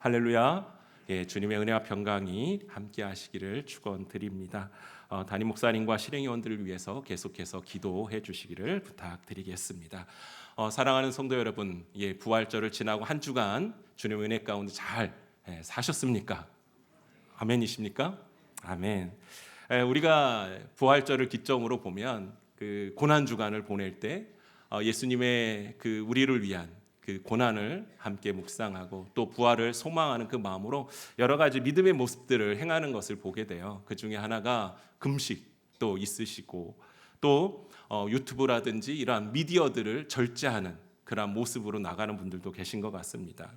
할렐루야. 예, 주님의 은혜와 평강이 함께 하시기를 축원드립니다. 담임 목사님과 실행위원들을 위해서 계속해서 기도해 주시기를 부탁드리겠습니다. 사랑하는 성도 여러분, 부활절을 지나고 한 주간 주님의 은혜 가운데 잘 사셨습니까? 아멘이십니까? 아멘. 우리가 부활절을 기점으로 보면 그 고난 주간을 보낼 때 예수님의 그 우리를 위한 그 고난을 함께 묵상하고 또 부활을 소망하는 그 마음으로 여러 가지 믿음의 모습들을 행하는 것을 보게 돼요. 그 중에 하나가 금식도 있으시고 또 유튜브라든지 이러한 미디어들을 절제하는 그런 모습으로 나가는 분들도 계신 것 같습니다.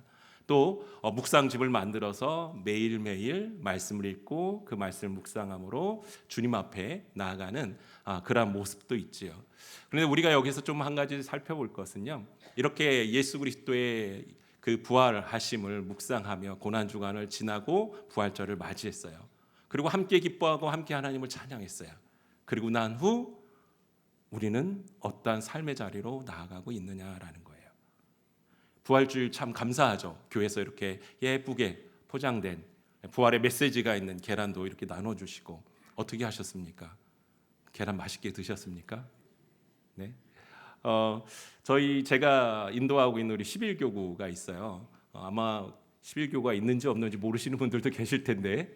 또 묵상집을 만들어서 매일매일 말씀을 읽고 그 말씀을 묵상함으로 주님 앞에 나아가는 그런 모습도 있지요. 그런데 우리가 여기서 좀 한 가지 살펴볼 것은요. 이렇게 예수 그리스도의 그 부활하심을 묵상하며 고난 주간을 지나고 부활절을 맞이했어요. 그리고 함께 기뻐하고 함께 하나님을 찬양했어요. 그리고 난 후 우리는 어떠한 삶의 자리로 나아가고 있느냐라는 거예요. 부활주일 참 감사하죠. 교회에서 이렇게 예쁘게 포장된 부활의 메시지가 있는 계란도 이렇게 나눠주시고. 어떻게 하셨습니까? 계란 맛있게 드셨습니까? 네. 제가 인도하고 있는 우리 11교구가 있어요. 아마 11교구가 있는지 없는지 모르시는 분들도 계실 텐데,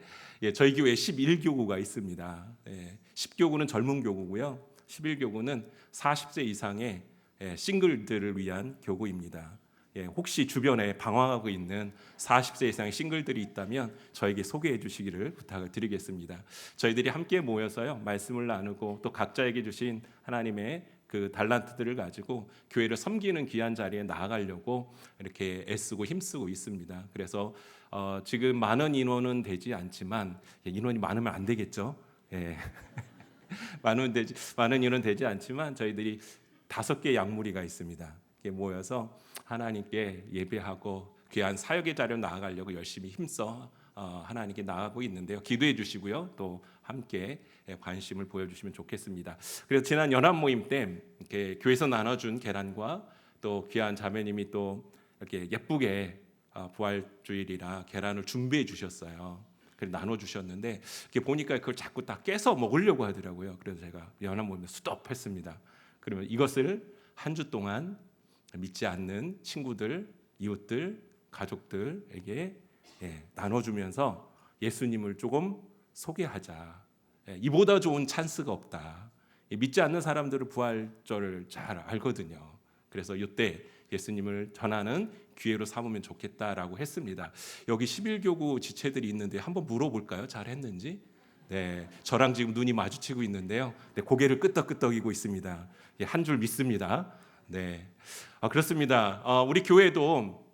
저희 교회에 11교구가 있습니다. 10교구는 젊은 교구고요. 11교구는 40세 이상의 싱글들을 위한 교구입니다. 혹시 주변에 방황하고 있는 40세 이상의 싱글들이 있다면 저에게 소개해 주시기를 부탁을 드리겠습니다. 저희들이 함께 모여서요, 말씀을 나누고 또 각자에게 주신 하나님의 그 달란트들을 가지고 교회를 섬기는 귀한 자리에 나아가려고 이렇게 애쓰고 힘쓰고 있습니다. 그래서 지금 많은 인원은 되지 않지만, 인원이 많으면 안 되겠죠. 많은 인원은 되지 않지만 저희들이 5개의 약무리가 있습니다. 모여서 하나님께 예배하고 귀한 사역의 자리로 나아가려고 열심히 힘써 하나님께 나아가고 있는데요. 기도해 주시고요. 또 함께 관심을 보여주시면 좋겠습니다. 그래서 지난 연합 모임 때 이렇게 교회에서 나눠준 계란과 또 귀한 자매님이 또 이렇게 예쁘게 부활주일이라 계란을 준비해 주셨어요. 그래서 나눠주셨는데 이렇게 보니까 그걸 자꾸 다 깨서 먹으려고 하더라고요. 그래서 제가 연합 모임에 스톱했습니다. 그러면 이것을 한 주 동안 믿지 않는 친구들, 이웃들, 가족들에게 나눠주면서 예수님을 조금 소개하자. 이보다 좋은 찬스가 없다. 믿지 않는 사람들은 부활절을 잘 알거든요. 그래서 이때 예수님을 전하는 기회로 삼으면 좋겠다라고 했습니다. 여기 11교구 지체들이 있는데 한번 물어볼까요? 잘 했는지? 네, 저랑 지금 눈이 마주치고 있는데요. 네, 고개를 끄덕끄덕이고 있습니다. 한 줄 믿습니다. 네, 그렇습니다. 우리 교회도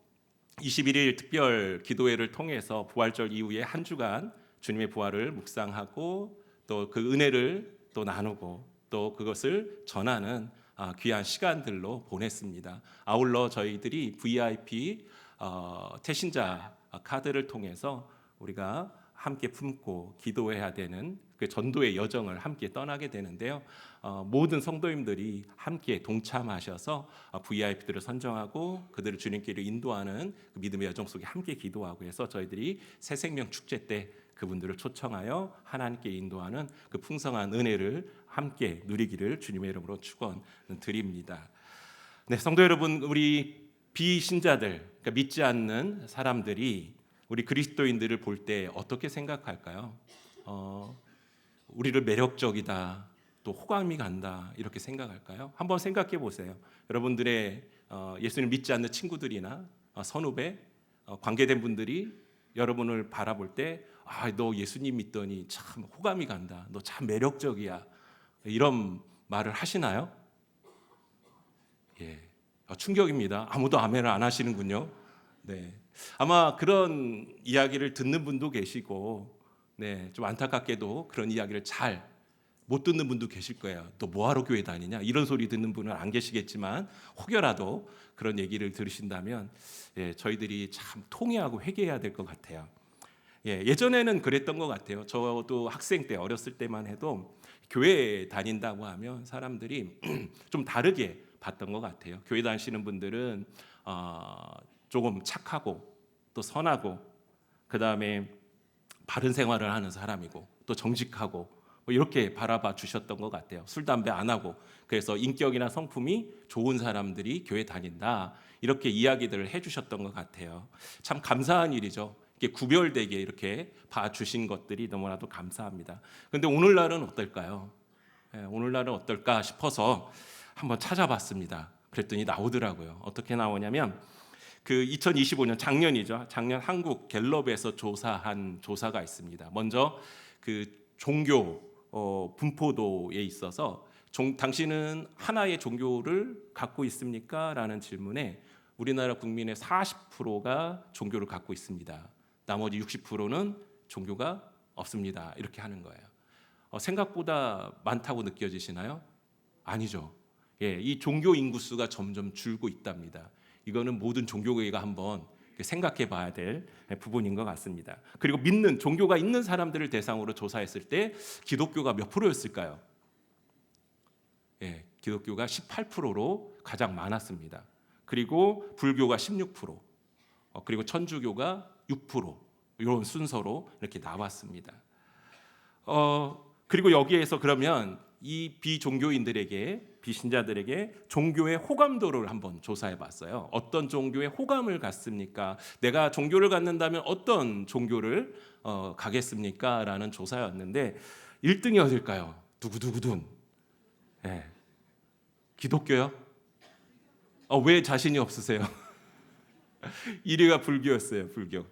21일 특별 기도회를 통해서 부활절 이후에 한 주간 주님의 부활을 묵상하고 또 그 은혜를 또 나누고 또 그것을 전하는 귀한 시간들로 보냈습니다. 아울러 저희들이 VIP 태신자 카드를 통해서 우리가 함께 품고 기도해야 되는 그 전도의 여정을 함께 떠나게 되는데요. 모든 성도님들이 함께 동참하셔서 VIP들을 선정하고 그들을 주님께로 인도하는 그 믿음의 여정 속에 함께 기도하고 해서 저희들이 새생명 축제 때 그분들을 초청하여 하나님께 인도하는 그 풍성한 은혜를 함께 누리기를 주님의 이름으로 축원드립니다. 네, 성도 여러분, 우리 비신자들, 그러니까 믿지 않는 사람들이 우리 그리스도인들을 볼 때 어떻게 생각할까요? 우리를 매력적이다, 또 호감이 간다 이렇게 생각할까요? 한번 생각해 보세요. 여러분들의 예수님 믿지 않는 친구들이나 선후배, 관계된 분들이 여러분을 바라볼 때 너 예수님 믿더니 참 호감이 간다, 너 참 매력적이야, 이런 말을 하시나요? 충격입니다. 아무도 아멘을 안 하시는군요. 네, 아마 그런 이야기를 듣는 분도 계시고, 좀 안타깝게도 그런 이야기를 잘 못 듣는 분도 계실 거예요. 또 뭐하러 교회 다니냐 이런 소리 듣는 분은 안 계시겠지만, 혹여라도 그런 얘기를 들으신다면 저희들이 참 통회하고 회개해야 될 것 같아요. 예전에는 그랬던 것 같아요. 저도 학생 때 어렸을 때만 해도 교회 다닌다고 하면 사람들이 좀 다르게 봤던 것 같아요. 교회 다니시는 분들은 조금 착하고 또 선하고 그다음에 바른 생활을 하는 사람이고 또 정직하고 뭐 이렇게 바라봐 주셨던 것 같아요. 술 담배 안 하고 그래서 인격이나 성품이 좋은 사람들이 교회 다닌다 이렇게 이야기들을 해주셨던 것 같아요. 참 감사한 일이죠. 이렇게 구별되게 이렇게 봐주신 것들이 너무나도 감사합니다. 그런데 오늘날은 어떨까요? 오늘날은 어떨까 싶어서 한번 찾아봤습니다. 그랬더니 나오더라고요. 어떻게 나오냐면 그 2025년 작년이죠. 작년 한국 갤럽에서 조사한 조사가 있습니다. 먼저 그 종교 분포도에 있어서 당신은 하나의 종교를 갖고 있습니까? 라는 질문에 우리나라 국민의 40%가 종교를 갖고 있습니다. 나머지 60%는 종교가 없습니다. 이렇게 하는 거예요. 생각보다 많다고 느껴지시나요? 아니죠. 이 종교 인구수가 점점 줄고 있답니다. 이거는 모든 종교계가 한번 생각해 봐야 될 부분인 것 같습니다. 그리고 믿는 종교가 있는 사람들을 대상으로 조사했을 때 기독교가 몇 프로였을까요? 기독교가 18%로 가장 많았습니다. 그리고 불교가 16%, 그리고 천주교가 6% 이런 순서로 이렇게 나왔습니다. 그리고 여기에서 그러면 이 비종교인들에게 비신자들에게 종교의 호감도를 한번 조사해 봤어요. 어떤 종교에 호감을 갖습니까? 내가 종교를 갖는다면 어떤 종교를 가겠습니까? 라는 조사였는데 1등이 어딜까요? 두구두구둔. 기독교요? 왜 자신이 없으세요? 1위가 불교였어요. 불교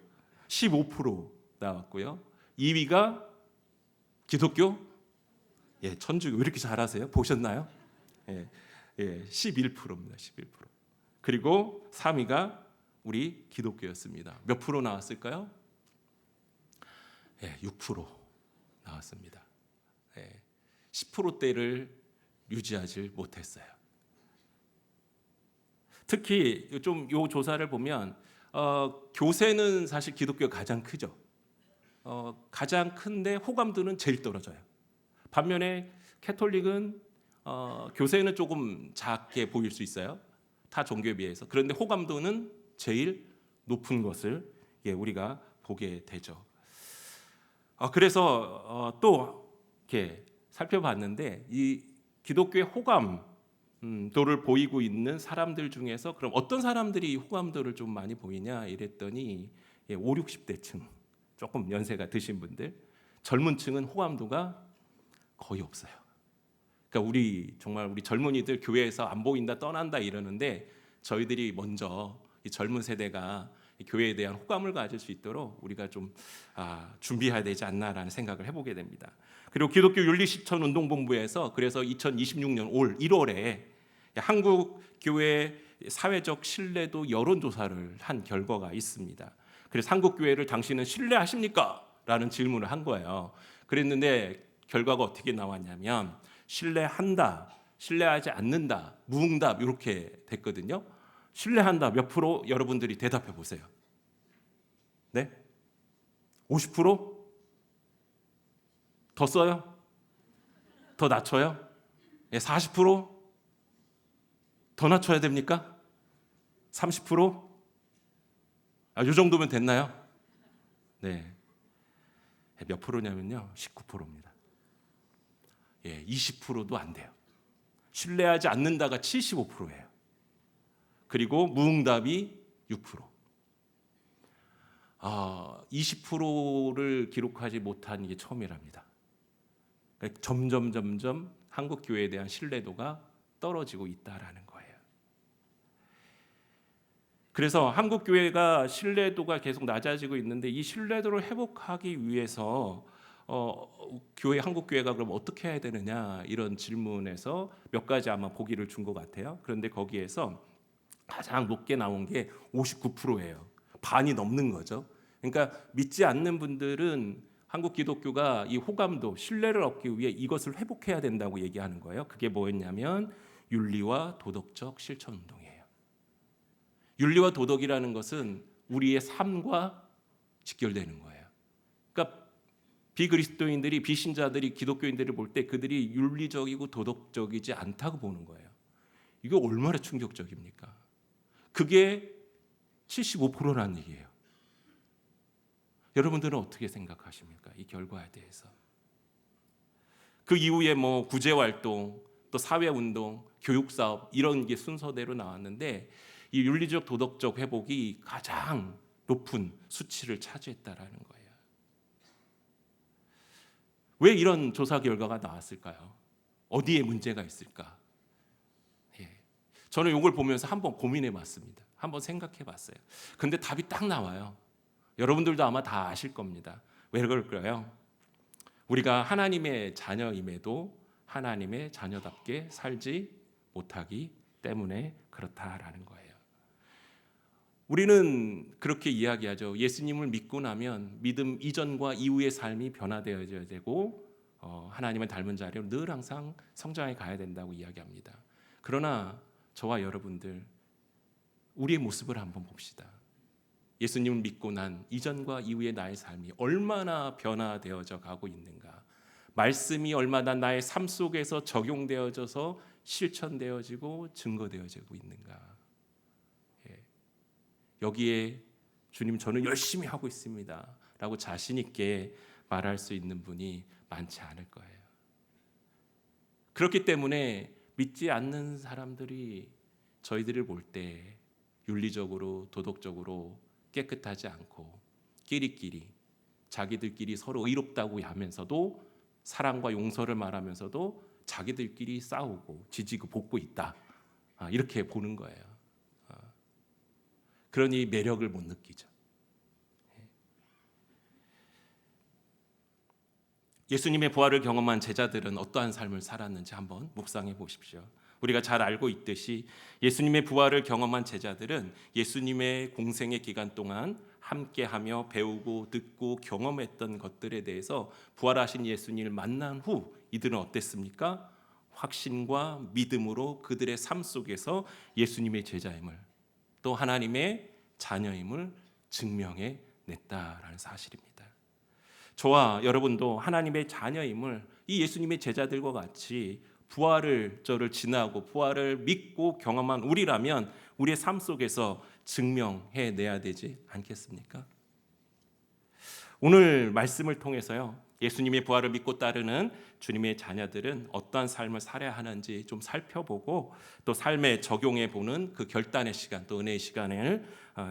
15% 나왔고요. 2위가 기독교? 천주교. 왜 이렇게 잘하세요? 보셨나요? 11%입니다. 11%. 그리고 3위가 우리 기독교였습니다. 몇 프로 나왔을까요? 6% 나왔습니다. 10%대를 유지하지 못했어요. 특히 좀 요 조사를 보면 교세는 사실 기독교가 가장 크죠. 가장 큰데 호감도는 제일 떨어져요. 반면에 캐톨릭은 교세는 조금 작게 보일 수 있어요. 타 종교에 비해서. 그런데 호감도는 제일 높은 것을 우리가 보게 되죠. 그래서 또 이렇게 살펴봤는데 이 기독교의 호감도를 보이고 있는 사람들 중에서 그럼 어떤 사람들이 호감도를 좀 많이 보이냐 이랬더니 5, 60대층 조금 연세가 드신 분들, 젊은 층은 호감도가 거의 없어요. 그러니까 우리 젊은이들 교회에서 안 보인다 떠난다 이러는데 저희들이 먼저 이 젊은 세대가 교회에 대한 호감을 가질 수 있도록 우리가 좀 준비해야 되지 않나라는 생각을 해보게 됩니다. 그리고 기독교 윤리실천운동본부에서 그래서 2026년 올 1월에 한국 교회 사회적 신뢰도 여론조사를 한 결과가 있습니다. 그래서 한국 교회를 당신은 신뢰하십니까? 라는 질문을 한 거예요. 그랬는데 결과가 어떻게 나왔냐면 신뢰한다, 신뢰하지 않는다, 무응답 이렇게 됐거든요. 신뢰한다 몇 프로 여러분들이 대답해 보세요. 네? 50%? 더 써요? 더 낮춰요? 40%? 더 낮춰야 됩니까? 30%? 이 정도면 됐나요? 네. 몇 프로냐면요. 19%입니다. 20%도 안 돼요. 신뢰하지 않는다가 75%예요. 그리고 무응답이 6%. 20%를 기록하지 못한 게 처음이랍니다. 그러니까 점점 한국 교회에 대한 신뢰도가 떨어지고 있다라는 거예요. 그래서 한국 교회가 신뢰도가 계속 낮아지고 있는데 이 신뢰도를 회복하기 위해서 한국 교회가 그럼 어떻게 해야 되느냐 이런 질문에서 몇 가지 아마 보기를 준 것 같아요. 그런데 거기에서 가장 높게 나온 게 59%예요. 반이 넘는 거죠. 그러니까 믿지 않는 분들은 한국 기독교가 이 호감도, 신뢰를 얻기 위해 이것을 회복해야 된다고 얘기하는 거예요. 그게 뭐였냐면 윤리와 도덕적 실천 운동이에요. 윤리와 도덕이라는 것은 우리의 삶과 직결되는 거예요. 그러니까 비그리스도인들이, 비신자들이 기독교인들을 볼 때 그들이 윤리적이고 도덕적이지 않다고 보는 거예요. 이거 얼마나 충격적입니까? 그게 75%라는 얘기예요. 여러분들은 어떻게 생각하십니까? 이 결과에 대해서. 그 이후에 뭐 구제활동, 또 사회운동, 교육사업 이런 게 순서대로 나왔는데 이 윤리적 도덕적 회복이 가장 높은 수치를 차지했다라는 거예요. 왜 이런 조사 결과가 나왔을까요? 어디에 문제가 있을까? 저는 이걸 보면서 한번 고민해 봤습니다. 한번 생각해 봤어요. 근데 답이 딱 나와요. 여러분들도 아마 다 아실 겁니다. 왜 그럴까요? 우리가 하나님의 자녀임에도 하나님의 자녀답게 살지 못하기 때문에 그렇다라는 거예요. 우리는 그렇게 이야기하죠. 예수님을 믿고 나면 믿음 이전과 이후의 삶이 변화되어져야 되고 하나님을 닮은 자리로 늘 항상 성장해 가야 된다고 이야기합니다. 그러나 저와 여러분들 우리의 모습을 한번 봅시다. 예수님을 믿고 난 이전과 이후의 나의 삶이 얼마나 변화되어져 가고 있는가? 말씀이 얼마나 나의 삶 속에서 적용되어져서 실천되어지고 증거되어지고 있는가? 여기에 주님 저는 열심히 하고 있습니다 라고 자신 있게 말할 수 있는 분이 많지 않을 거예요. 그렇기 때문에 믿지 않는 사람들이 저희들을 볼 때 윤리적으로 도덕적으로 깨끗하지 않고 끼리끼리 자기들끼리 서로 의롭다고 하면서도 사랑과 용서를 말하면서도 자기들끼리 싸우고 지지고 볶고 있다, 이렇게 보는 거예요. 그러니 매력을 못 느끼죠. 예수님의 부활을 경험한 제자들은 어떠한 삶을 살았는지 한번 묵상해 보십시오. 우리가 잘 알고 있듯이 예수님의 부활을 경험한 제자들은 예수님의 공생의 기간 동안 함께하며 배우고 듣고 경험했던 것들에 대해서 부활하신 예수님을 만난 후 이들은 어땠습니까? 확신과 믿음으로 그들의 삶 속에서 예수님의 제자임을 또 하나님의 자녀임을 증명해 냈다라는 사실입니다. 저와 여러분도 하나님의 자녀임을 이 예수님의 제자들과 같이 부활을 지나고 부활을 믿고 경험한 우리라면 우리의 삶 속에서 증명해 내야 되지 않겠습니까? 오늘 말씀을 통해서요, 예수님의 부활을 믿고 따르는 주님의 자녀들은 어떠한 삶을 살아야 하는지 좀 살펴보고 또 삶에 적용해 보는 그 결단의 시간, 또 은혜의 시간을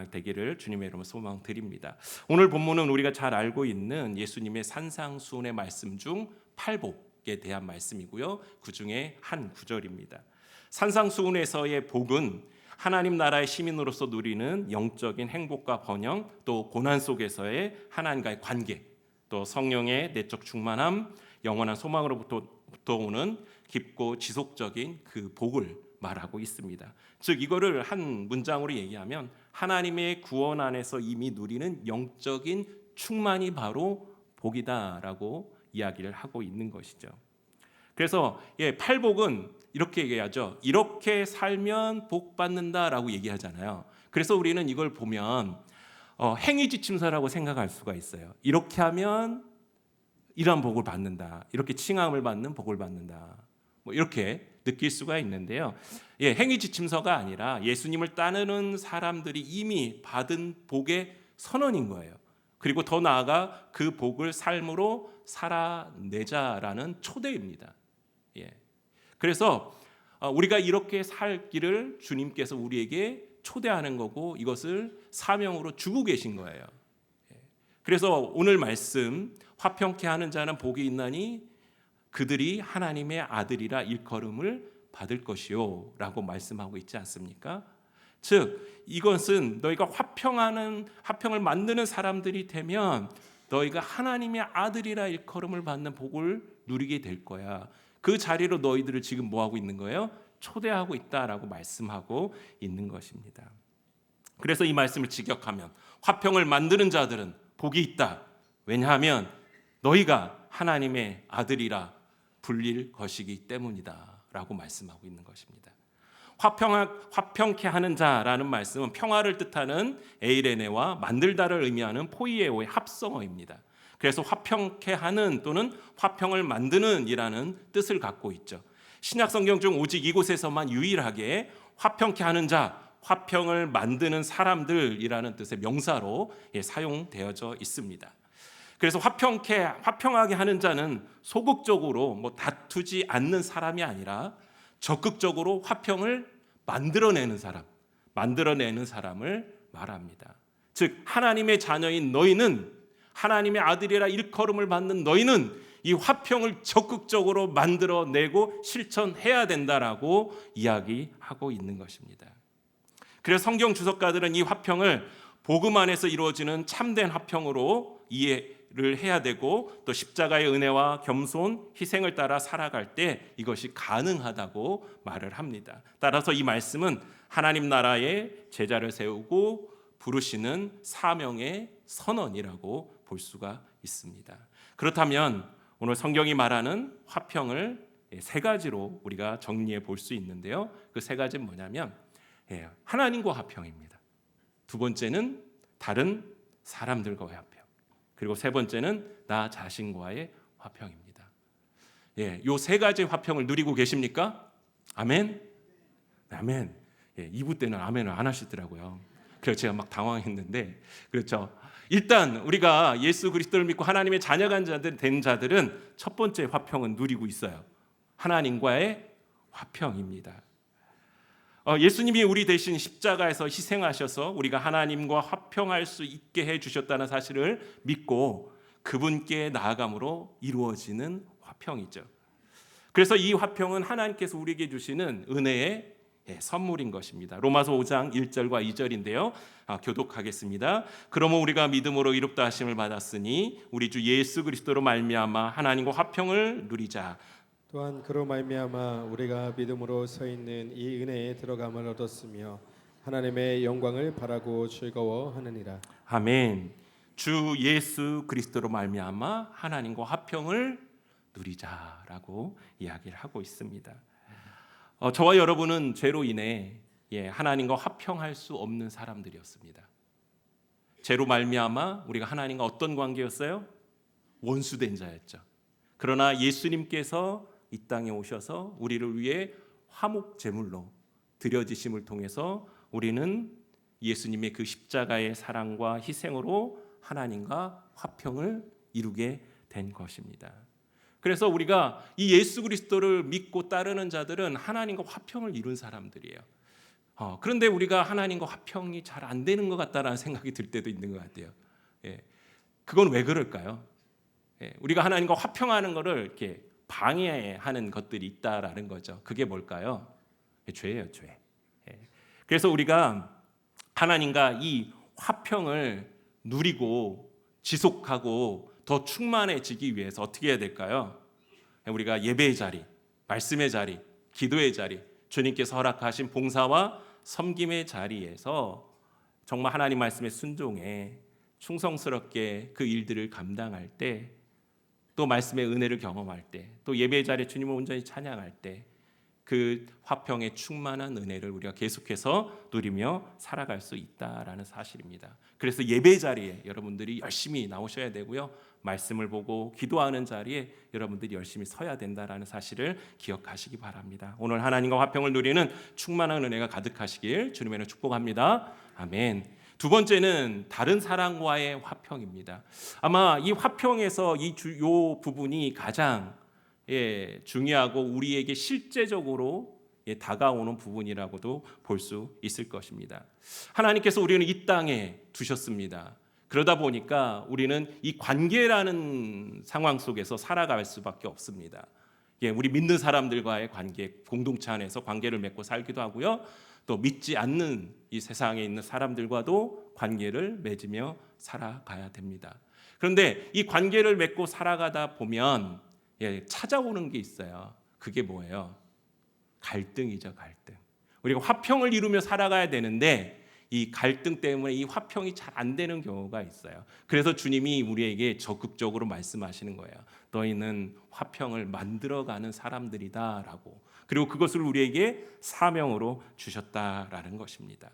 되기를 주님의 이름으로 소망드립니다. 오늘 본문은 우리가 잘 알고 있는 예수님의 산상수훈의 말씀 중 팔복에 대한 말씀이고요, 그 중에 한 구절입니다. 산상수훈에서의 복은 하나님 나라의 시민으로서 누리는 영적인 행복과 번영, 또 고난 속에서의 하나님과의 관계, 또 성령의 내적 충만함, 영원한 소망으로부터 오는 깊고 지속적인 그 복을 말하고 있습니다. 즉 이거를 한 문장으로 얘기하면 하나님의 구원 안에서 이미 누리는 영적인 충만이 바로 복이다라고 이야기를 하고 있는 것이죠. 그래서 팔복은 이렇게 얘기하죠. 이렇게 살면 복 받는다라고 얘기하잖아요. 그래서 우리는 이걸 보면 행위지침서라고 생각할 수가 있어요. 이렇게 하면 이러한 복을 받는다, 이렇게 칭함을 받는 복을 받는다, 뭐 이렇게 느낄 수가 있는데요. 행위지침서가 아니라 예수님을 따르는 사람들이 이미 받은 복의 선언인 거예요. 그리고 더 나아가 그 복을 삶으로 살아내자라는 초대입니다. 그래서 우리가 이렇게 살기를 주님께서 우리에게 초대하는 거고 이것을 사명으로 주고 계신 거예요. 그래서 오늘 말씀 화평케 하는 자는 복이 있나니 그들이 하나님의 아들이라 일컬음을 받을 것이요 라고 말씀하고 있지 않습니까? 즉 이것은 너희가 화평을 만드는 사람들이 되면 너희가 하나님의 아들이라 일컬음을 받는 복을 누리게 될 거야. 그 자리로 너희들을 지금 뭐하고 있는 거예요? 초대하고 있다라고 말씀하고 있는 것입니다. 그래서 이 말씀을 직역하면 화평을 만드는 자들은 복이 있다. 왜냐하면 너희가 하나님의 아들이라 불릴 것이기 때문이다 라고 말씀하고 있는 것입니다. 화평케 하는 자라는 말씀은 평화를 뜻하는 에이레네와 만들다를 의미하는 포이에오의 합성어입니다. 그래서 화평케 하는 또는 화평을 만드는 이라는 뜻을 갖고 있죠. 신약 성경 중 오직 이곳에서만 유일하게 화평케 하는 자, 화평을 만드는 사람들이라는 뜻의 명사로 사용되어져 있습니다. 그래서 화평하게 하는 자는 소극적으로 다투지 않는 사람이 아니라 적극적으로 화평을 만들어내는 사람을 말합니다. 즉 하나님의 자녀인 너희는, 하나님의 아들이라 일컬음을 받는 너희는 이 화평을 적극적으로 만들어내고 실천해야 된다라고 이야기하고 있는 것입니다. 그래서 성경 주석가들은 이 화평을 복음 안에서 이루어지는 참된 화평으로 이해를 해야 되고, 또 십자가의 은혜와 겸손, 희생을 따라 살아갈 때 이것이 가능하다고 말을 합니다. 따라서 이 말씀은 하나님 나라에 제자를 세우고 부르시는 사명의 선언이라고 볼 수가 있습니다. 그렇다면 오늘 성경이 말하는 화평을 세 가지로 우리가 정리해 볼 수 있는데요. 그 세 가지는 뭐냐면 하나님과 화평입니다. 두 번째는 다른 사람들과의 화평, 그리고 세 번째는 나 자신과의 화평입니다. 이 세 가지 화평을 누리고 계십니까? 아멘? 아멘. 2부 때는 아멘을 안 하시더라고요. 그래서 제가 막 당황했는데, 그렇죠. 일단 우리가 예수 그리스도를 믿고 하나님의 자녀가 된 자들은 첫 번째 화평은 누리고 있어요. 하나님과의 화평입니다. 예수님이 우리 대신 십자가에서 희생하셔서 우리가 하나님과 화평할 수 있게 해주셨다는 사실을 믿고 그분께 나아감으로 이루어지는 화평이죠. 그래서 이 화평은 하나님께서 우리에게 주시는 은혜의 선물인 것입니다. 로마서 5장 1절과 2절인데요. 교독하겠습니다. 그러므로 우리가 믿음으로 이롭다 하심을 받았으니 우리 주 예수 그리스도로 말미암아 하나님과 화평을 누리자. 또한 그로 말미암아 우리가 믿음으로 서 있는 이 은혜에 들어감을 얻었으며 하나님의 영광을 바라고 즐거워하느니라. 아멘. 주 예수 그리스도로 말미암아 하나님과 화평을 누리자라고 이야기를 하고 있습니다. 저와 여러분은 죄로 인해 하나님과 화평할 수 없는 사람들이었습니다. 죄로 말미암아 우리가 하나님과 어떤 관계였어요? 원수된 자였죠. 그러나 예수님께서 이 땅에 오셔서 우리를 위해 화목 제물로 드려지심을 통해서 우리는 예수님의 그 십자가의 사랑과 희생으로 하나님과 화평을 이루게 된 것입니다. 그래서 우리가 이 예수 그리스도를 믿고 따르는 자들은 하나님과 화평을 이룬 사람들이에요. 그런데 우리가 하나님과 화평이 잘 안 되는 것 같다라는 생각이 들 때도 있는 것 같아요. 그건 왜 그럴까요? 우리가 하나님과 화평하는 것을 이렇게 방해하는 것들이 있다라는 거죠. 그게 뭘까요? 죄예요, 죄. 그래서 우리가 하나님과 이 화평을 누리고 지속하고 더 충만해지기 위해서 어떻게 해야 될까요? 우리가 예배의 자리, 말씀의 자리, 기도의 자리, 주님께서 허락하신 봉사와 섬김의 자리에서 정말 하나님 말씀에 순종해 충성스럽게 그 일들을 감당할 때, 또 말씀의 은혜를 경험할 때, 또 예배의 자리에 주님을 온전히 찬양할 때 그 화평의 충만한 은혜를 우리가 계속해서 누리며 살아갈 수 있다라는 사실입니다. 그래서 예배 자리에 여러분들이 열심히 나오셔야 되고요. 말씀을 보고 기도하는 자리에 여러분들이 열심히 서야 된다라는 사실을 기억하시기 바랍니다. 오늘 하나님과 화평을 누리는 충만한 은혜가 가득하시길 주님의 이름으로 축복합니다. 아멘. 두 번째는 다른 사람과의 화평입니다. 아마 이 화평에서 이 부분이 가장 중요하고 우리에게 실제적으로 다가오는 부분이라고도 볼 수 있을 것입니다. 하나님께서 우리는 이 땅에 두셨습니다. 그러다 보니까 우리는 이 관계라는 상황 속에서 살아갈 수밖에 없습니다. 우리 믿는 사람들과의 관계, 공동체 안에서 관계를 맺고 살기도 하고요. 또 믿지 않는 이 세상에 있는 사람들과도 관계를 맺으며 살아가야 됩니다. 그런데 이 관계를 맺고 살아가다 보면 찾아오는 게 있어요. 그게 뭐예요? 갈등이죠, 갈등. 우리가 화평을 이루며 살아가야 되는데 이 갈등 때문에 이 화평이 잘 안 되는 경우가 있어요. 그래서 주님이 우리에게 적극적으로 말씀하시는 거예요. 너희는 화평을 만들어가는 사람들이다라고. 그리고 그것을 우리에게 사명으로 주셨다라는 것입니다.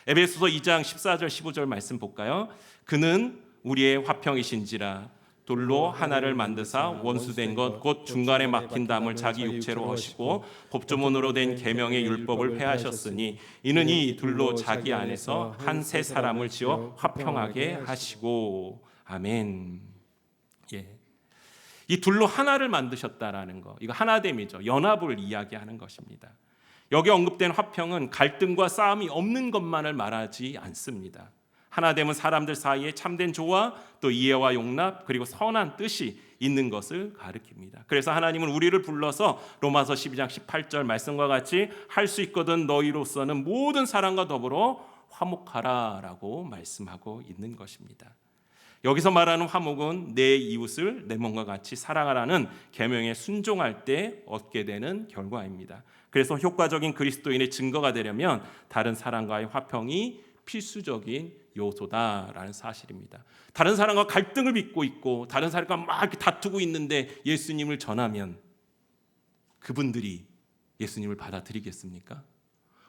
에베소서 2장 14절 15절 말씀 볼까요? 그는 우리의 화평이신지라 돌로 하나를 만드사 원수된 것 곧 중간에 막힌 담을 자기 육체로 하시고 법조문으로 된 계명의 율법을 폐하셨으니 이는 이 둘로 자기 안에서 한 새 사람을 지어 화평하게 하시고. 아멘. 예. 이 둘로 하나를 만드셨다라는 거, 이거 하나됨이죠. 연합을 이야기하는 것입니다. 여기 언급된 화평은 갈등과 싸움이 없는 것만을 말하지 않습니다. 하나됨은 사람들 사이에 참된 조화, 또 이해와 용납, 그리고 선한 뜻이 있는 것을 가리킵니다. 그래서 하나님은 우리를 불러서 로마서 12장 18절 말씀과 같이 할 수 있거든 너희로서는 모든 사람과 더불어 화목하라라고 말씀하고 있는 것입니다. 여기서 말하는 화목은 내 이웃을 내 몸과 같이 사랑하라는 계명에 순종할 때 얻게 되는 결과입니다. 그래서 효과적인 그리스도인의 증거가 되려면 다른 사람과의 화평이 필수적인 요소다라는 사실입니다. 다른 사람과 갈등을 빚고 있고 다른 사람과 막 이렇게 다투고 있는데 예수님을 전하면 그분들이 예수님을 받아들이겠습니까?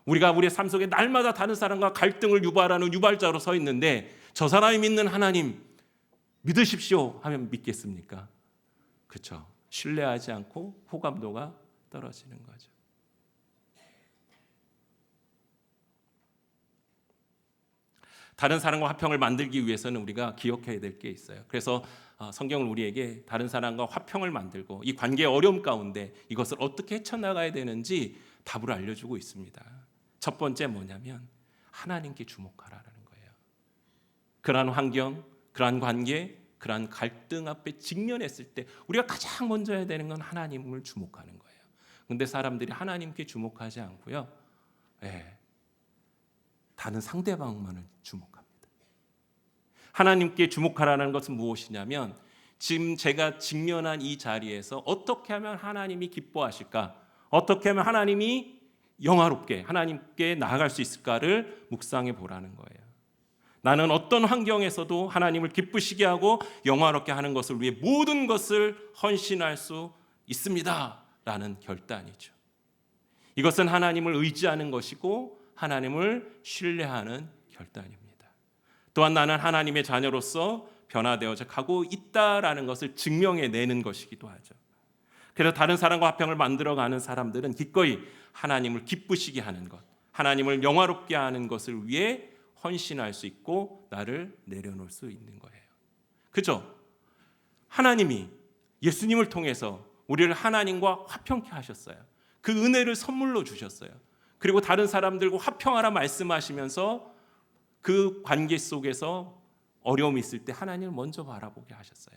우리가 우리의 삶 속에 날마다 다른 사람과 갈등을 유발하는 유발자로 서 있는데 저 사람이 믿는 하나님 믿으십시오 하면 믿겠습니까? 그렇죠. 신뢰하지 않고 호감도가 떨어지는 거죠. 다른 사람과 화평을 만들기 위해서는 우리가 기억해야 될 게 있어요. 그래서 성경은 우리에게 다른 사람과 화평을 만들고 이 관계의 어려움 가운데 이것을 어떻게 헤쳐나가야 되는지 답을 알려주고 있습니다. 첫 번째 뭐냐면 하나님께 주목하라는 거예요. 그러한 환경, 그러한 관계, 그러한 갈등 앞에 직면했을 때 우리가 가장 먼저 해야 되는 건 하나님을 주목하는 거예요. 그런데 사람들이 하나님께 주목하지 않고요. 다른 상대방만을 주목합니다. 하나님께 주목하라는 것은 무엇이냐면 지금 제가 직면한 이 자리에서 어떻게 하면 하나님이 기뻐하실까? 어떻게 하면 하나님이 영화롭게 하나님께 나아갈 수 있을까를 묵상해 보라는 거예요. 나는 어떤 환경에서도 하나님을 기쁘시게 하고 영화롭게 하는 것을 위해 모든 것을 헌신할 수 있습니다 라는 결단이죠. 이것은 하나님을 의지하는 것이고 하나님을 신뢰하는 결단입니다. 또한 나는 하나님의 자녀로서 변화되어져 가고 있다라는 것을 증명해내는 것이기도 하죠. 그래서 다른 사람과 화평을 만들어가는 사람들은 기꺼이 하나님을 기쁘시게 하는 것, 하나님을 영화롭게 하는 것을 위해 헌신할 수 있고 나를 내려놓을 수 있는 거예요. 그죠? 하나님이 예수님을 통해서 우리를 하나님과 화평케 하셨어요. 그 은혜를 선물로 주셨어요. 그리고 다른 사람들과 화평하라 말씀하시면서 그 관계 속에서 어려움이 있을 때 하나님을 먼저 바라보게 하셨어요.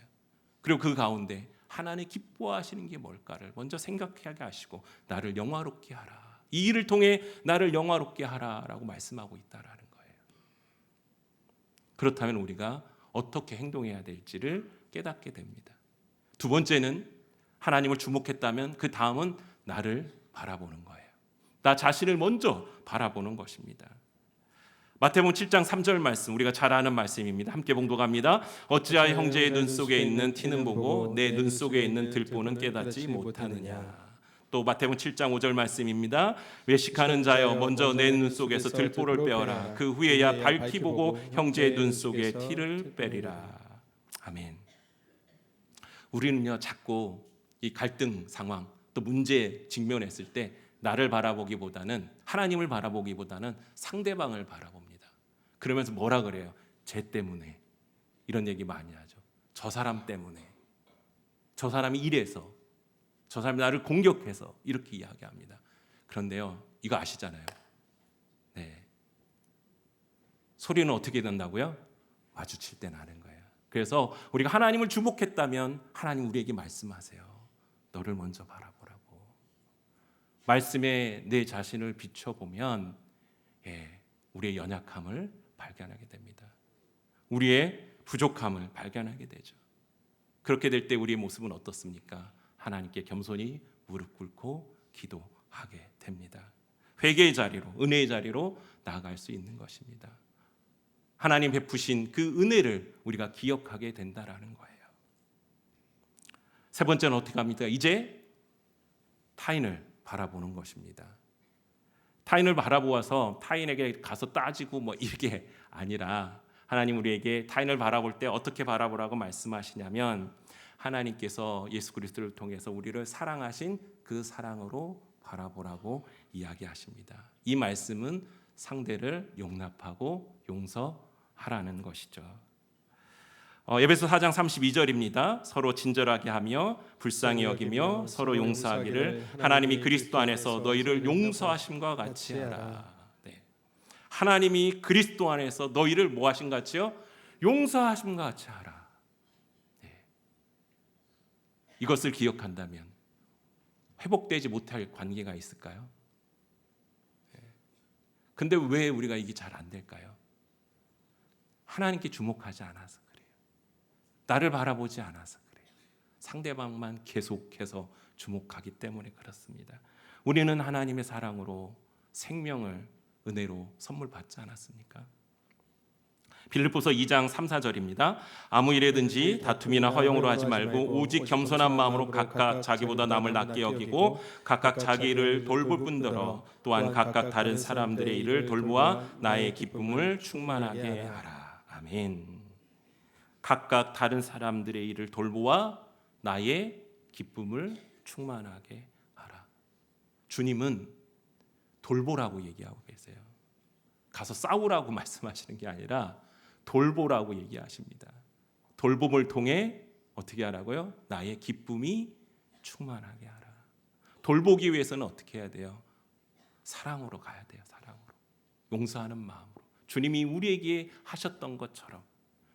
그리고 그 가운데 하나님 기뻐하시는 게 뭘까를 먼저 생각하게 하시고 나를 영화롭게 하라. 이 일을 통해 나를 영화롭게 하라라고 말씀하고 있다라는 거예요. 그렇다면 우리가 어떻게 행동해야 될지를 깨닫게 됩니다. 두 번째는 하나님을 주목했다면 그 다음은 나를 바라보는 거예요. 나 자신을 먼저 바라보는 것입니다. 마태복음 7장 3절 말씀 우리가 잘 아는 말씀입니다. 함께 봉독합니다. 어찌하여 형제의 눈 속에 있는 티는 보고 내 눈 속에 있는 들보는 깨닫지 못하느냐. 또 마태복음 7장 5절 말씀입니다. 외식하는 자여 먼저 내 눈 속에서 들보를 빼어라. 그 후에야 밝히 보고 형제의 눈 속에 티를 빼리라. 아멘. 우리는요 자꾸 이 갈등 상황 또 문제에 직면했을 때 나를 바라보기보다는 하나님을 바라보기보다는 상대방을 바라봅니다. 그러면서 뭐라 그래요? 쟤 때문에 이런 얘기 많이 하죠. 저 사람 때문에 저 사람이 이래서 저 사람이 나를 공격해서 이렇게 이야기합니다. 그런데요 이거 아시잖아요. 네. 소리는 어떻게 된다고요? 마주칠 때 나는 거예요. 그래서 우리가 하나님을 주목했다면 하나님 우리에게 말씀하세요. 너를 먼저 바라보라고. 말씀에 내 자신을 비춰보면 우리의 연약함을 발견하게 됩니다. 우리의 부족함을 발견하게 되죠. 그렇게 될 때 우리의 모습은 어떻습니까? 하나님께 겸손히 무릎 꿇고 기도하게 됩니다. 회개의 자리로, 은혜의 자리로 나아갈 수 있는 것입니다. 하나님 베푸신 그 은혜를 우리가 기억하게 된다라는 거예요. 세 번째는 어떻게 합니까? 이제 타인을 바라보는 것입니다. 타인을 바라보아서 타인에게 가서 따지고 뭐 이게 아니라 하나님 우리에게 타인을 바라볼 때 어떻게 바라보라고 말씀하시냐면 하나님께서 예수 그리스도를 통해서 우리를 사랑하신 그 사랑으로 바라보라고 이야기하십니다. 이 말씀은 상대를 용납하고 용서하라는 것이죠. 에베소 4장 32절입니다. 서로 친절하게 하며 불쌍히 여기며 서로 용서하기를 하나님이 그리스도 안에서 너희를 용서하심과 같이 하라. 네. 하나님이 그리스도 안에서 너희를 뭐 하신 같이요? 용서하심과 같이 하라. 네. 이것을 기억한다면 회복되지 못할 관계가 있을까요? 네. 근데 왜 우리가 이게 잘 안 될까요? 하나님께 주목하지 않아서 그래요. 나를 바라보지 않아서 그래요. 상대방만 계속해서 주목하기 때문에 그렇습니다. 우리는 하나님의 사랑으로 생명을 은혜로 선물 받지 않았습니까? 빌립보서 2장 3, 4절입니다. 아무 일에든지 다툼이나 허용으로 하지 말고 오직 겸손한 마음으로 각각 자기보다 남을 낮게 여기고 각각 자기 일을 돌볼 뿐더러 또한 각각 다른 사람들의 일을 돌보아 나의 기쁨을 충만하게 하라. 아멘. 각각 다른 사람들의 일을 돌보아 나의 기쁨을 충만하게 하라. 주님은 돌보라고 얘기하고 계세요. 가서 싸우라고 말씀하시는 게 아니라 돌보라고 얘기하십니다. 돌봄을 통해 어떻게 하라고요? 나의 기쁨이 충만하게 하라. 돌보기 위해서는 어떻게 해야 돼요? 사랑으로 가야 돼요. 사랑으로. 용서하는 마음으로. 주님이 우리에게 하셨던 것처럼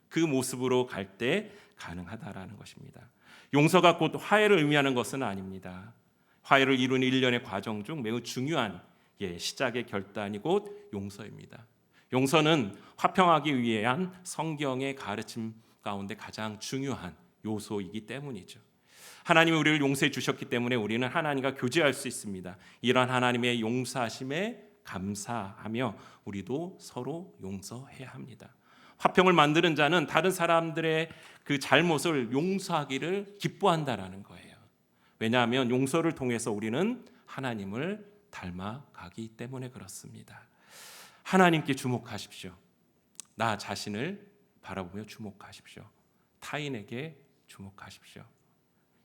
그 모습으로 갈 때 가능하다라는 것입니다. 용서가 곧 화해를 의미하는 것은 아닙니다. 화해를 이루는 일련의 과정 중 매우 중요한 시작의 결단이 곧 용서입니다. 용서는 화평하기 위한 성경의 가르침 가운데 가장 중요한 요소이기 때문이죠. 하나님이 우리를 용서해 주셨기 때문에 우리는 하나님과 교제할 수 있습니다. 이런 하나님의 용서하심에 감사하며 우리도 서로 용서해야 합니다. 화평을 만드는 자는 다른 사람들의 그 잘못을 용서하기를 기뻐한다라는 거예요. 왜냐하면 용서를 통해서 우리는 하나님을 닮아가기 때문에 그렇습니다. 하나님께 주목하십시오. 나 자신을 바라보며 주목하십시오. 타인에게 주목하십시오.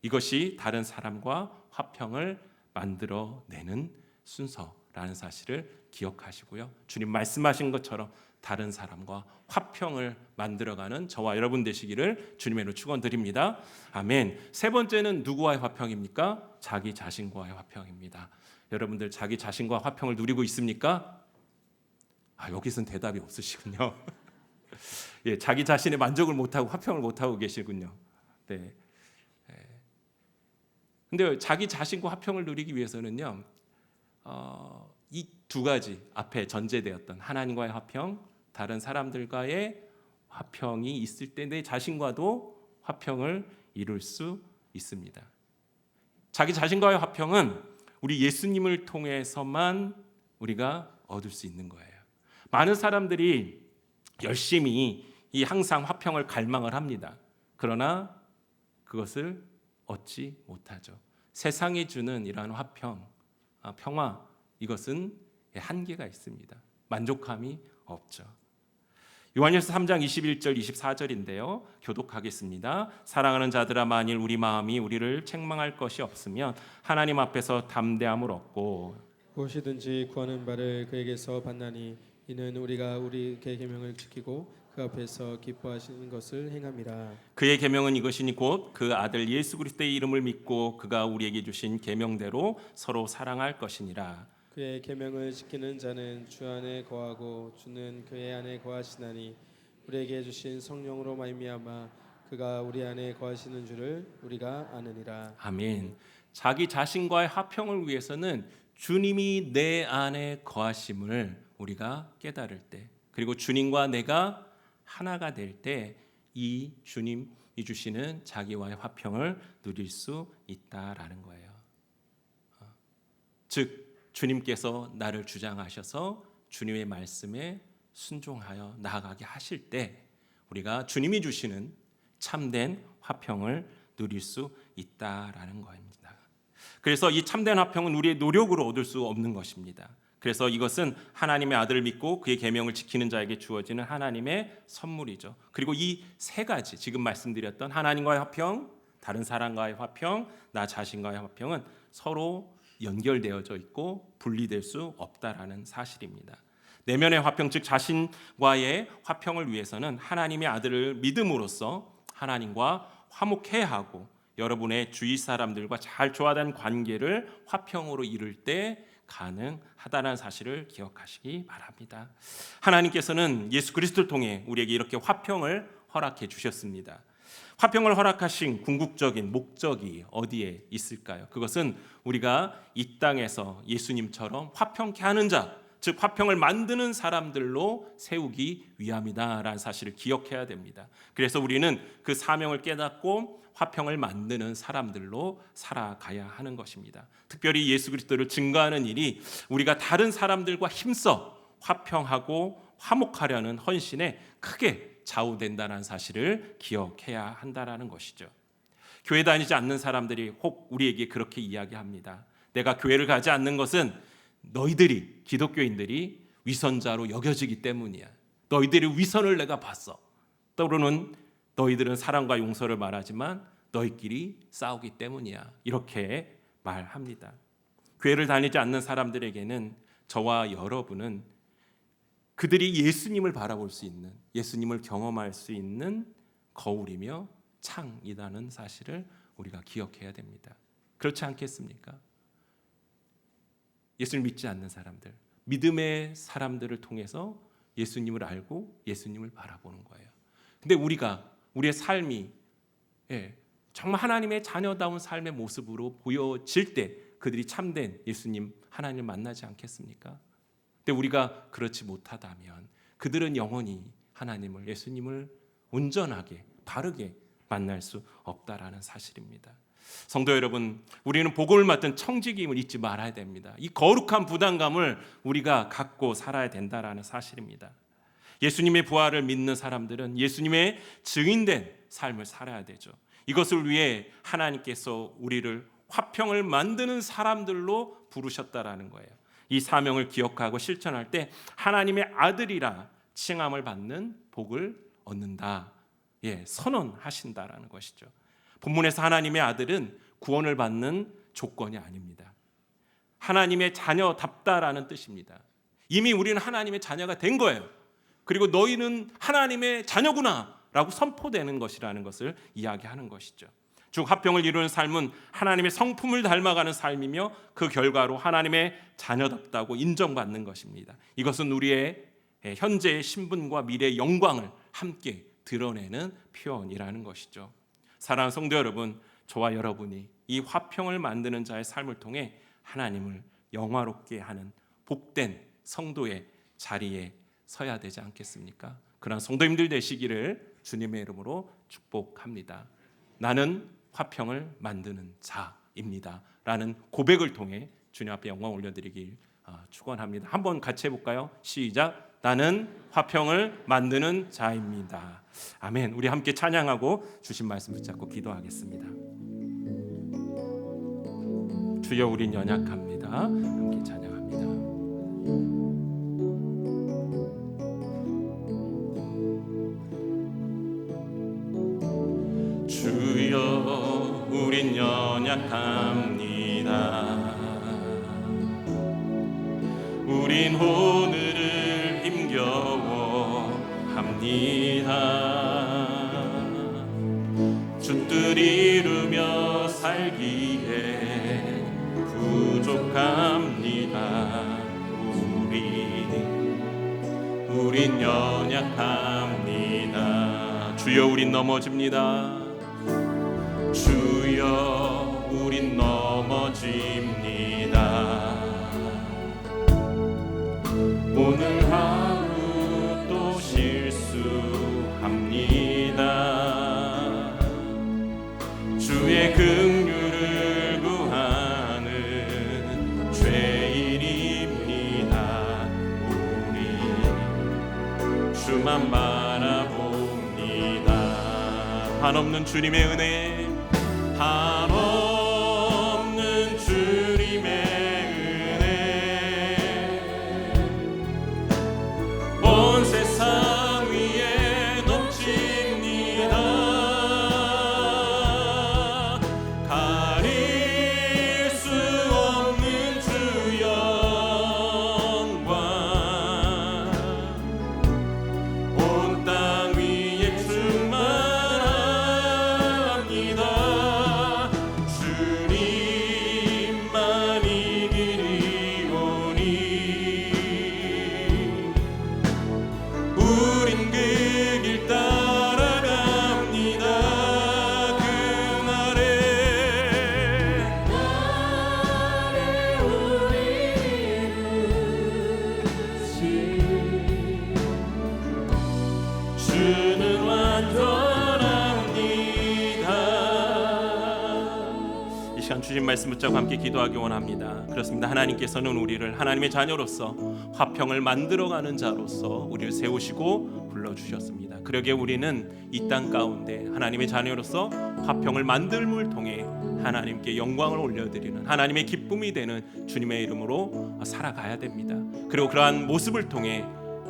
이것이 다른 사람과 화평을 만들어내는 순서라는 사실을 기억하시고요. 주님 말씀하신 것처럼 다른 사람과 화평을 만들어가는 저와 여러분 되시기를 주님의 축원드립니다. 아멘. 세 번째는 누구와의 화평입니까? 자기 자신과의 화평입니다. 여러분들 자기 자신과 화평을 누리고 있습니까? 여기서는 대답이 없으시군요. 예, 자기 자신의 만족을 못하고 화평을 못하고 계시군요. 네. 근데 자기 자신과 화평을 누리기 위해서는요, 이 두 가지 앞에 전제되었던 하나님과의 화평, 다른 사람들과의 화평이 있을 때 내 자신과도 화평을 이룰 수 있습니다. 자기 자신과의 화평은 우리 예수님을 통해서만 우리가 얻을 수 있는 거예요. 많은 사람들이 열심히 항상 화평을 갈망을 합니다. 그러나 그것을 얻지 못하죠. 세상이 주는 이러한 화평, 평화, 이것은 한계가 있습니다. 만족함이 없죠. 요한일서 3장 21절 24절인데요. 교독하겠습니다. 사랑하는 자들아 만일 우리 마음이 우리를 책망할 것이 없으면 하나님 앞에서 담대함을 얻고 무엇이든지 구하는 바를 그에게서 받나니 이는 우리가 우리 계명을 지키고 그 앞에서 기뻐하시는 것을 행함이라. 그의 계명은 이것이니 곧 그 아들 예수 그리스도의 이름을 믿고 그가 우리에게 주신 계명대로 서로 사랑할 것이니라. 그의 계명을 지키는 자는 주 안에 거하고 주는 그의 안에 거하시나니 우리에게 주신 성령으로 말미암아 그가 우리 안에 거하시는 줄을 우리가 아느니라. 아멘. 자기 자신과의 화평을 위해서는 주님이 내 안에 거하심을 우리가 깨달을 때, 그리고 주님과 내가 하나가 될 때 이 주님이 주시는 자기와의 화평을 누릴 수 있다라는 거예요. 즉 주님께서 나를 주장하셔서 주님의 말씀에 순종하여 나아가게 하실 때 우리가 주님이 주시는 참된 화평을 누릴 수 있다라는 겁니다. 그래서 이 참된 화평은 우리의 노력으로 얻을 수 없는 것입니다. 그래서 이것은 하나님의 아들을 믿고 그의 계명을 지키는 자에게 주어지는 하나님의 선물이죠. 그리고 이 세 가지 지금 말씀드렸던 하나님과의 화평, 다른 사람과의 화평, 나 자신과의 화평은 서로 연결되어져 있고 분리될 수 없다라는 사실입니다. 내면의 화평, 즉 자신과의 화평을 위해서는 하나님의 아들을 믿음으로써 하나님과 화목해야 하고 여러분의 주위 사람들과 잘 조화된 관계를 화평으로 이룰 때 가능하다는 사실을 기억하시기 바랍니다. 하나님께서는 예수 그리스도를 통해 우리에게 이렇게 화평을 허락해 주셨습니다. 화평을 허락하신 궁극적인 목적이 어디에 있을까요? 그것은 우리가 이 땅에서 예수님처럼 화평케 하는 자, 즉 화평을 만드는 사람들로 세우기 위함이다라는 사실을 기억해야 됩니다. 그래서 우리는 그 사명을 깨닫고 화평을 만드는 사람들로 살아가야 하는 것입니다. 특별히 예수 그리스도를 증거하는 일이 우리가 다른 사람들과 힘써 화평하고 화목하려는 헌신에 크게 좌우된다는 사실을 기억해야 한다는 것이죠. 교회 다니지 않는 사람들이 혹 우리에게 그렇게 이야기합니다. 내가 교회를 가지 않는 것은 너희들이, 기독교인들이 위선자로 여겨지기 때문이야. 너희들의 위선을 내가 봤어. 또는 너희들은 사랑과 용서를 말하지만 너희끼리 싸우기 때문이야. 이렇게 말합니다. 교회를 다니지 않는 사람들에게는 저와 여러분은 그들이 예수님을 바라볼 수 있는, 예수님을 경험할 수 있는 거울이며 창이라는 사실을 우리가 기억해야 됩니다. 그렇지 않겠습니까? 예수를 믿지 않는 사람들, 믿음의 사람들을 통해서 예수님을 알고 예수님을 바라보는 거예요. 근데 우리의 삶이 정말 하나님의 자녀다운 삶의 모습으로 보여질 때 그들이 참된 예수님, 하나님을 만나지 않겠습니까? 근데 우리가 그렇지 못하다면 그들은 영원히 하나님을, 예수님을 온전하게, 바르게 만날 수 없다라는 사실입니다. 성도 여러분, 우리는 복음을 맡은 청지기임을 잊지 말아야 됩니다. 이 거룩한 부담감을 우리가 갖고 살아야 된다라는 사실입니다. 예수님의 부활을 믿는 사람들은 예수님의 증인된 삶을 살아야 되죠. 이것을 위해 하나님께서 우리를 화평을 만드는 사람들로 부르셨다라는 거예요. 이 사명을 기억하고 실천할 때 하나님의 아들이라 칭함을 받는 복을 얻는다. 선언하신다라는 것이죠. 본문에서 하나님의 아들은 구원을 받는 조건이 아닙니다. 하나님의 자녀답다라는 뜻입니다. 이미 우리는 하나님의 자녀가 된 거예요. 그리고 너희는 하나님의 자녀구나 라고 선포되는 것이라는 것을 이야기하는 것이죠. 즉 화평을 이루는 삶은 하나님의 성품을 닮아가는 삶이며 그 결과로 하나님의 자녀답다고 인정받는 것입니다. 이것은 우리의 현재의 신분과 미래의 영광을 함께 드러내는 표현이라는 것이죠. 사랑하는 성도 여러분, 저와 여러분이 이 화평을 만드는 자의 삶을 통해 하나님을 영화롭게 하는 복된 성도의 자리에 서야 되지 않겠습니까? 그런 성도님들 되시기를 주님의 이름으로 축복합니다. 나는 화평을 만드는 자입니다 라는 고백을 통해 주님 앞에 영광 올려드리길 축원합니다. 한번 같이 해볼까요? 시작. 나는 화평을 만드는 자입니다. 아멘. 우리 함께 찬양하고 주신 말씀 붙잡고 기도하겠습니다. 주여, 우린 연약합니다. 함께 찬양합니다. 주여, 우린 연약합니다. 우린 오늘을 힘겨워합니다. 주 뜻 이루며 살기에 부족합니다. 우린 연약합니다. 주여, 우린 넘어집니다. 주여, 우린 넘어집니다. 오늘 하루 또 실수합니다. 주의 긍휼을 구하는 죄인입니다. 우리 주만 바라봅니다. 한없는 주님의 은혜, 한없는 주님의 온 세상 위에 넘칩니다. 가릴 수 없는 주 영광, 온 땅 위에 충만하시네. 우린 그 길 따라갑니다. 그날에 주는 완전합니다. 이 시간 주신 말씀 붙잡고 함께 기도하기 원합니다. 그렇습니다. 하나님께서는 우리를 하나님의 자녀로서 화평을 만들어가는 자로서 우리를 세우시고 불러주셨습니다. 그러기에 우리는 이 땅 가운데 하나님의 자녀로서 화평을 만들음을 통해 하나님께 영광을 올려드리는 하나님의 기쁨이 되는 주님의 이름으로 살아가야 됩니다. 그리고 그러한 모습을 통해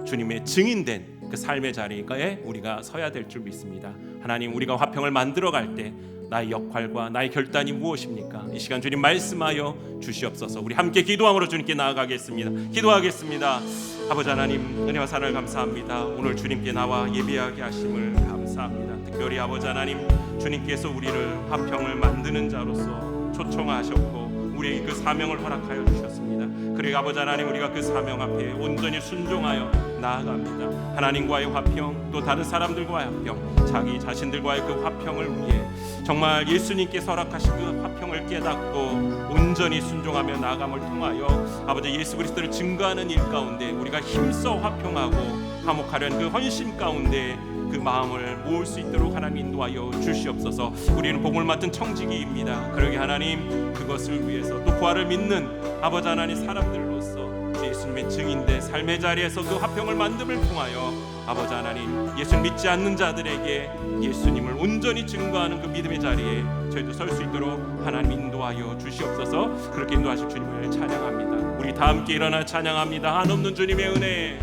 주님의 증인된 그 삶의 자리에 우리가 서야 될 줄 믿습니다. 하나님, 우리가 화평을 만들어갈 때 나의 역할과 나의 결단이 무엇입니까? 이 시간 주님 말씀하여 주시옵소서. 우리 함께 기도함으로 주님께 나아가겠습니다. 기도하겠습니다. 아버지 하나님, 은혜와 사랑을 감사합니다. 오늘 주님께 나와 예배하게 하심을 감사합니다. 특별히 아버지 하나님, 주님께서 우리를 화평을 만드는 자로서 초청하셨고 우리에게 그 사명을 허락하여 주셨습니다. 그리고 아버지 하나님, 우리가 그 사명 앞에 온전히 순종하여 나아갑니다. 하나님과의 화평, 또 다른 사람들과의 화평, 자기 자신들과의 그 화평을 위해 정말 예수님께서 허락하신 그 화평을 깨닫고 온전히 순종하며 나아감을 통하여 아버지 예수 그리스도를 증거하는 일 가운데 우리가 힘써 화평하고 화목하려는 그 헌신 가운데 그 마음을 모을 수 있도록 하나님 인도하여 주시옵소서. 우리는 복을 맡은 청지기입니다. 그러게 하나님, 그것을 위해서 또 부활을 믿는 아버지 하나님 사람들로서 예수님의 증인된 삶의 자리에서 그 화평을 만듦을 통하여 아버지 하나님, 예수를 믿지 않는 자들에게 예수님을 온전히 증거하는 그 믿음의 자리에 저희도 설 수 있도록 하나님 인도하여 주시옵소서. 그렇게 인도하실 주님을 찬양합니다. 우리 다 함께 일어나 찬양합니다. 한없는 주님의 은혜.